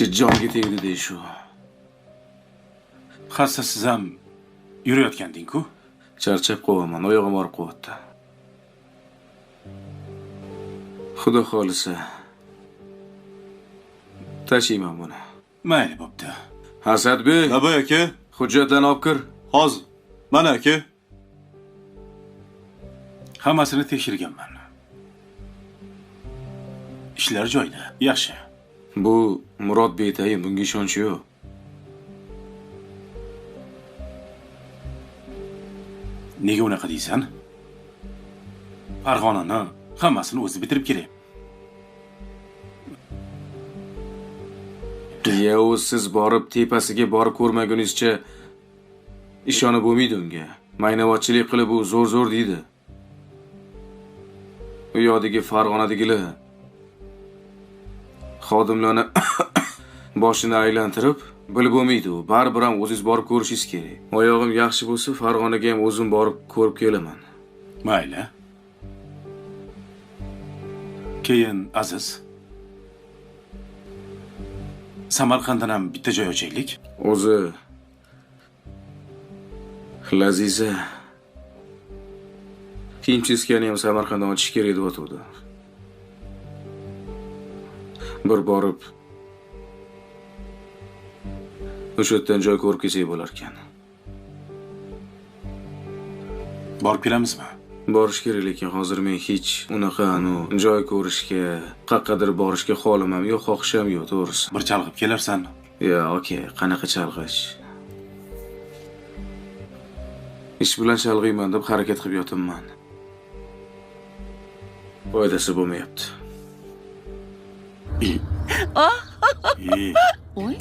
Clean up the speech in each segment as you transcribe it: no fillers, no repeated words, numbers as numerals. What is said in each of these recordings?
jonga tegdi deyishu. Xassa siz ham yurayotganding-ku? Charchab qo'yaman, oyog'im og'rib qo'yapti. Xudo xolisa tashiyman buni. Mayli bo'pti. Hasadbek, Nabay aka, hujjatlarni olib kir. hozir. Mana aka. Hammasini tekshirganman. Ishlar joyida, yaxshi. Bu Murod betayin, bunga ishonch yo'q. Nega unaqa deysan? Farg'onani hammasini o'zi bitirib kerak. Siz borib tepasiga borib ko'rmagunizcha ishonib bo'lmaydi unga. Maynavatchilik qilib u zo'r deydi. U yodagi Farg'onadagilar xodimlarni boshini aylantirib, bilib bo'lmaydi u. Baribir ham o'zingiz borib ko'rishingiz kerak. Oyog'im yaxshi bo'lsa, Farg'onaga ham o'zim borib ko'rib kelaman. Mayli. Keyin Aziz. Samarqanddan ham bitta joy ochaylik. O'zi Laziza kiyim-cheskani ham Samarqanddan ochish kerak deb o'tdi. Bir borib o'sha yerdan joy ko'rib kelsak bo'lar ekan. Borib kelamizmi? Borish kerak, lekin hozir men hech unaqa joy ko'rishga, qaqqadir borishga holim ham yo'q, xohishim yo'q, to'g'risi. Bir chalg'ib kelarsan. Ya, okey, qanaqa chalg'ish? Ish bilan chalg'iyman deb harakat qilib yotibman. Foydasi bo'lmayapti. Oy.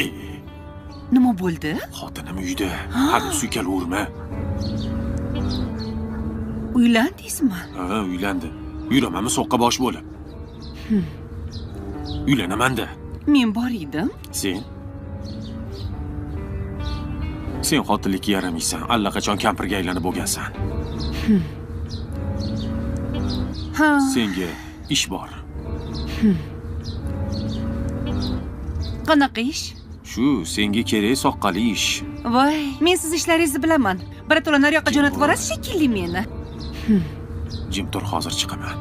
Nima bo'ldi? Xotinim uyda. Hadi suykalaverma. Uylandingizmi? Ha, uylandi. Yuramanmi soqqa bosh bo'lib? Uylanaman-da. Men bor edim. Sen xotinlikka yaramaysan. Allaqachon kampirga aylanib bo'lgansan. Ha. Senga ish bor. Qanaqa ish? Shu senga kerak soqqali ish. Voy, men siz ishlaringizni bilaman. Birato'la nariyoqqa jo'natib yuborasiz shekilli meni. Jim tur, hozir chiqaman.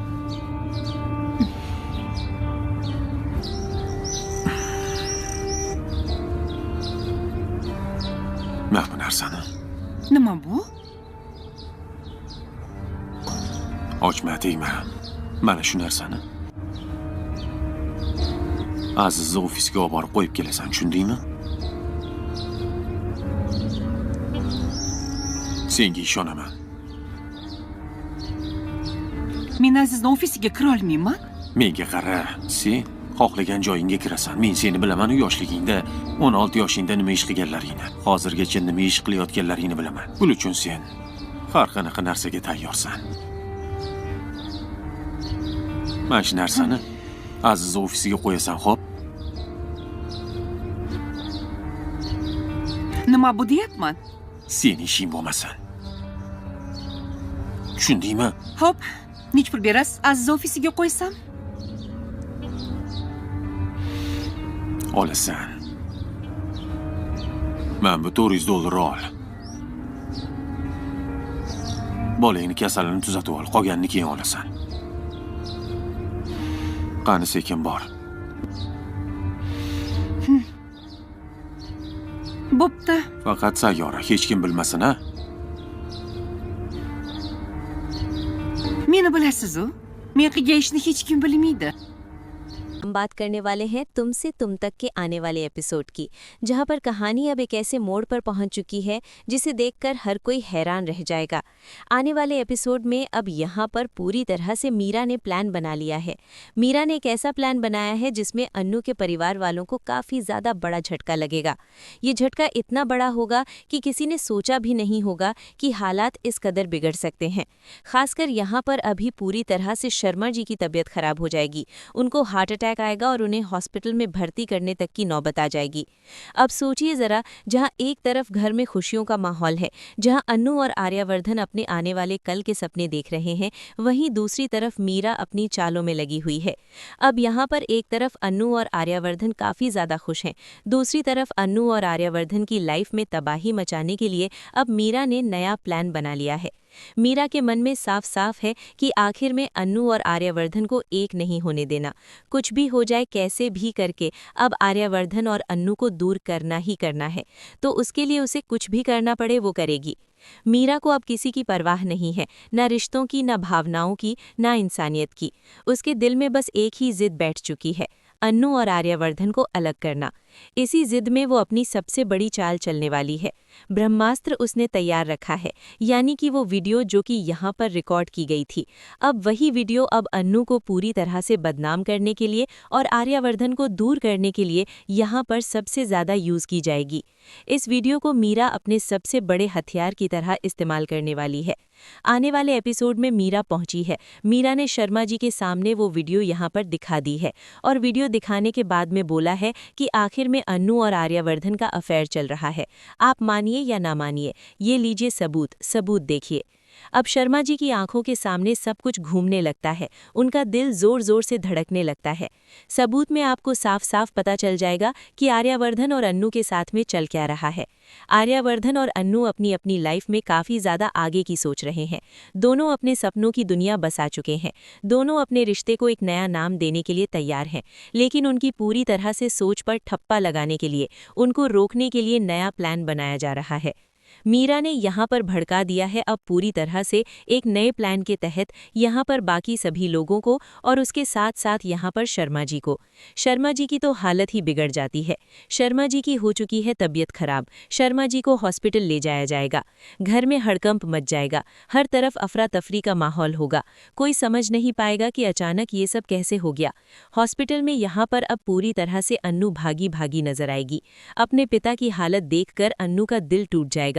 Mana bu narsani. Nima bu? Ochma, tegma. Mana shu narsani. Azizni ofisga olib borib qo'yib kelasan, tushundingmi? Senga ishonaman. Men Azizni ofisiga kira olmayman. Menga qara, sen xohlagan joyingga kirasan. Men seni bilaman, yoshligingda 16 yoshingda nima ish qilganlaringni, hozirgacha nima ish qilayotganlaringni bilaman. Buning uchun sen har qanaqa narsaga tayyorsan. Mana shu narsani Aziz ofisiga qo'yasan, xo'p? Nima bu deyapman? Seni ishing bo'lmasin. Tushundingmi? Xo'p, nech pul berasiz Aziz ofisiga qo'ysam? Olasan. Men bu $400 ol. Bolangni kasalini tuzatib ol, qolganini keyin olasan. Qani sekin bor. Bo'pti. Faqat sayyora, hech kim bilmasin, ha? Meni bilasiz-ku. Men qilgan ishni hech kim bilmaydi. हम बात करने वाले हैं तुमसे तुम तक के आने वाले एपिसोड की, जहां पर कहानी अब एक ऐसे मोड़ पर पहुंच चुकी है जिसे देखकर हर कोई हैरान रह जाएगा। आने वाले एपिसोड में अब यहां पर पूरी तरह से मीरा ने प्लान बना लिया है। मीरा ने एक ऐसा प्लान बनाया है जिसमें अन्नू के परिवार वालों को काफ़ी ज़्यादा बड़ा झटका लगेगा। ये झटका इतना बड़ा होगा कि किसी ने सोचा भी नहीं होगा कि हालात इस कदर बिगड़ सकते हैं। खासकर यहाँ पर अभी पूरी तरह से शर्मा जी की तबीयत खराब हो जाएगी, उनको हार्ट अटैक अटैक आएगा और उन्हें हॉस्पिटल में भर्ती करने तक की नौबत आ जाएगी। अब सोचिए जरा, जहां एक तरफ घर में खुशियों का माहौल है, जहां अन्नू और आर्यवर्धन अपने आने वाले कल के सपने देख रहे हैं, वहीं दूसरी तरफ मीरा अपनी चालों में लगी हुई है। अब यहाँ पर एक तरफ अन्नू और आर्यवर्धन काफी ज्यादा खुश हैं, दूसरी तरफ अन्नू और आर्यवर्धन की लाइफ में तबाही मचाने के लिए अब मीरा ने नया प्लान बना लिया है। मीरा के मन में साफ साफ है कि आखिर में अन्नू और आर्यवर्धन को एक नहीं होने देना। कुछ भी हो जाए, कैसे भी करके अब आर्यवर्धन और अन्नू को दूर करना ही करना है, तो उसके लिए उसे कुछ भी करना पड़े वो करेगी। मीरा को अब किसी की परवाह नहीं है, ना रिश्तों की, ना भावनाओं की, ना इंसानियत की। उसके दिल में बस एक ही जिद बैठ चुकी है, अन्नू और आर्यवर्धन को अलग करना। इसी जिद में वो अपनी सबसे बड़ी चाल चलने वाली है। ब्रह्मास्त्र उसने तैयार रखा है, यानी कि वो वीडियो जो कि यहाँ पर रिकॉर्ड की गई थी। अब वही वीडियो अब अन्नू को पूरी तरह से बदनाम करने के लिए और आर्यवर्धन को दूर करने के लिए यहाँ पर सबसे ज़्यादा यूज़ की जाएगी। इस वीडियो को मीरा अपने सबसे बड़े हथियार की तरह इस्तेमाल करने वाली है। आने वाले एपिसोड में मीरा पहुंची है। मीरा ने शर्मा जी के सामने वो वीडियो यहाँ पर दिखा दी है और वीडियो दिखाने के बाद में बोला है कि आखिर में अन्नू और आर्यवर्धन का अफेयर चल रहा है। आप मानिए या ना मानिए, ये लीजिए सबूत देखिए। अब शर्मा जी की आंखों के सामने सब कुछ घूमने लगता है, उनका दिल जोर जोर से धड़कने लगता है। सबूत में आपको साफ साफ पता चल जाएगा कि आर्यवर्धन और अन्नू के साथ में चल क्या रहा है। आर्यवर्धन और अन्नू अपनी अपनी लाइफ में काफ़ी ज़्यादा आगे की सोच रहे हैं। दोनों अपने सपनों की दुनिया बसा चुके हैं। दोनों अपने रिश्ते को एक नया नाम देने के लिए तैयार हैं, लेकिन उनकी पूरी तरह से सोच पर ठप्पा लगाने के लिए, उनको रोकने के लिए नया प्लान बनाया जा रहा है। मीरा ने यहाँ पर भड़का दिया है अब पूरी तरह से एक नए प्लान के तहत यहाँ पर बाकी सभी लोगों को और उसके साथ साथ यहाँ पर शर्मा जी को। शर्मा जी की तो हालत ही बिगड़ जाती है। शर्मा जी की हो चुकी है तबीयत खराब। शर्मा जी को हॉस्पिटल ले जाया जाएगा। घर में हड़कंप मच जाएगा। हर तरफ अफरा तफरी का माहौल होगा। कोई समझ नहीं पाएगा कि अचानक ये सब कैसे हो गया। हॉस्पिटल में यहाँ पर अब पूरी तरह से अन्नू भागी भागी नजर आएगी। अपने पिता की हालत देखकर अन्नू का दिल टूट जाएगा।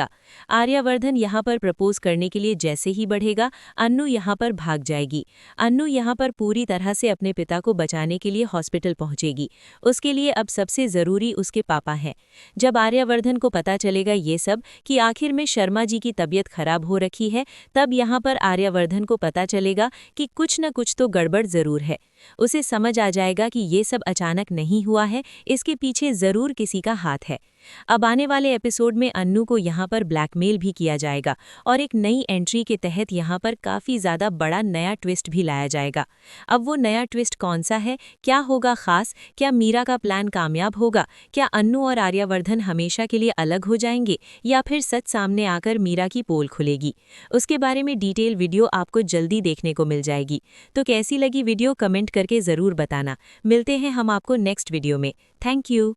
आर्यवर्धन यहाँ पर प्रपोज करने के लिए जैसे ही बढ़ेगा, अन्नू यहाँ पर भाग जाएगी। अन्नू यहाँ पर पूरी तरह से अपने पिता को बचाने के लिए हॉस्पिटल पहुँचेगी। उसके लिए अब सबसे ज़रूरी उसके पापा हैं। जब आर्यवर्धन को पता चलेगा ये सब कि आखिर में शर्मा जी की तबीयत खराब हो रखी है, तब यहाँ पर आर्यवर्धन को पता चलेगा कि कुछ न कुछ तो गड़बड़ ज़रूर है। उसे समझ आ जाएगा कि ये सब अचानक नहीं हुआ है, इसके पीछे ज़रूर किसी का हाथ है। अब आने वाले एपिसोड में अन्नू को यहाँ पर ब्लैकमेल भी किया जाएगा और एक नई एंट्री के तहत यहाँ पर काफ़ी ज़्यादा बड़ा नया ट्विस्ट भी लाया जाएगा। अब वो नया ट्विस्ट कौन सा है, क्या होगा ख़ास, क्या मीरा का प्लान कामयाब होगा, क्या अन्नू और आर्यवर्धन हमेशा के लिए अलग हो जाएंगे या फिर सच सामने आकर मीरा की पोल खुलेगी, उसके बारे में डिटेल वीडियो आपको जल्दी देखने को मिल जाएगी। तो कैसी लगी वीडियो कमेंट करके ज़रूर बताना। मिलते हैं हम आपको नेक्स्ट वीडियो में। Thank you.